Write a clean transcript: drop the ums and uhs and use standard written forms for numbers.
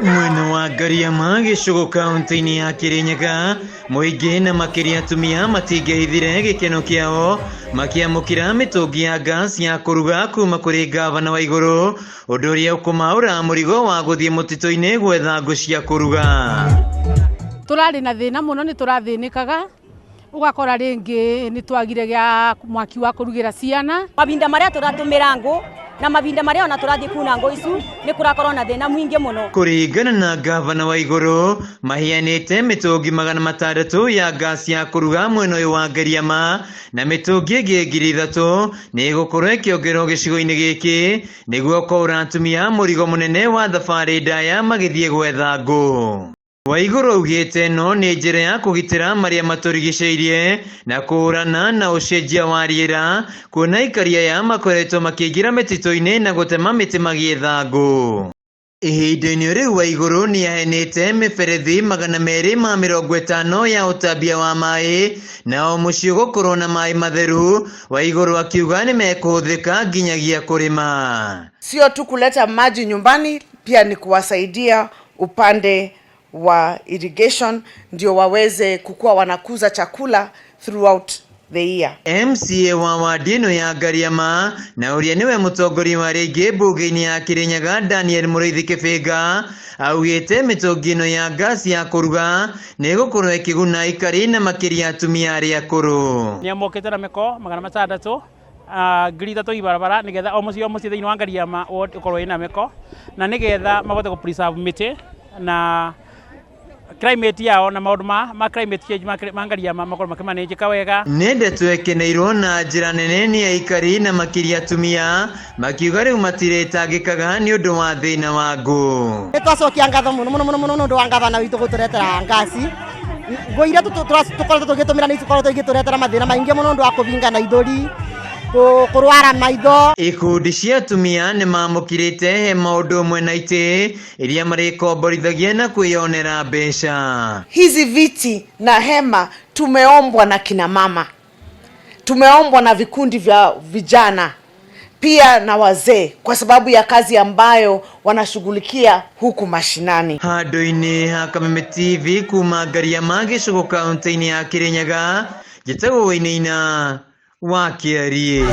Mwena wa Gariama gĩcigo kaunti-inĩ ya Kirinyaga mũingĩ na makĩria atumia matingĩaithire gĩkeno kĩao makĩamũkĩra mĩtũngi ya gas ya kũruga kuma kũrĩ ngavana wa igũrũ, ũndũ ũrĩa ũkũmaũra mũrigo wa gũthiĩ mũtitũ-inĩ gwetha ngũ cia kũruga. Tũrarĩ na thĩna mũno, nĩ tũrathĩnĩkaga ũgakora rĩngĩ nĩ twagire gĩa mwaki wa kũrugĩra ciana. Mavinda marĩa tũratũmĩra ngũ na mavinda marĩa ona tũrathiĩ kuna ngũ icu nĩ kũrakorwo na thĩna mũingĩ mũno. Kũringana na ngavana wa igũrũ, mahianĩte mĩtũngi 600 ya gas ya kũruga mwena ũyũ wa Gariama, na mĩtũngi ĩngĩ 3000 nĩ ĩgũkorwo ĩkĩongererwo gĩcigo-inĩ gĩkĩ nĩguo kwaũra atumia mũrigo mũnene wa thabarĩ ndaya magĩthiĩ gwetha ngũ. Waigũrũ augĩte no nĩ njĩra ya kũgitĩra marĩa matũrigicĩirie na kũhũrana na ũcenjia wa rĩera, kuona aikari aya makoretwo makĩingĩra mĩtitũ-inĩ na gũtema mĩtĩ magĩetha ngũ. Ihinda-inĩ rĩu Waigũrũ nĩ ahenete mĩberethi 250 ya ũtambia wa maĩ na o mũciĩ gũkorwo na maĩ matheru, Waigũrũ akiuga nĩ mekũhũthĩka nginyagia kũrĩma. Sio tu kuleta maji nyumbani, pia ni kuwasaidia upande wa irrigation ndio waweze kukua wanakuza chakula throughout the year. MCA wa wadino ya Gariama na ũrĩa nĩwe mũtongoria wa rĩngĩ mbunge-inĩ ya Kirinyaga Daniel Mũrĩithi Kĩbĩnga augĩte mĩtũngi ĩno ya gas ya kũruga nĩ ĩgũkorwo ĩkĩguna aikari na makĩria atumia arĩa akũrũ. Nĩ amũkĩte na mĩko 600 ngiri 3 ibarabara nĩgetha o mũciĩ thĩinĩ wa Gariama ũkorwo ĩna mĩko na nĩgetha mabote gũ preserve mĩtĩ na climate yao na maũndũ ma climate change ma Gariama makorwo makimanĩnjĩka wega. Nĩ ndeto ĩkeneirwo na njĩra nene nĩ aikari na makĩria atumia makiuga rĩu matirĩtangĩkaga nĩ ũndũ wa thĩna wa ngũ. Nĩ twacokia ngatho mũno nĩ ũndũ wa ngavana witũ gũtũretera ngasi. Ngũ iria tũkoretwo tũgĩtũmĩra nĩ ikoragwo igĩtũretera mathĩna maingĩ mũno nĩ ũndũ wa kũvinga na ithũri, kurwara maitho. Ikundi cia atumia nĩ mamũkĩrĩte he maũndũ ũmwe na itĩ iria marĩkomborithagia na kwĩyonera mbeca. Hizi viti na hema tumeombwa na kina mama, tumeombwa na vikundi vya vijana pia na wazee kwa sababu ya kazi ambayo wanashughulikia huku mashinani. Handũ-inĩ ha Kameme TV kuma Gariama gĩcigo kaunti-inĩ ya Kirinyaga, Gĩtagũ Wainaina wa Kĩarie.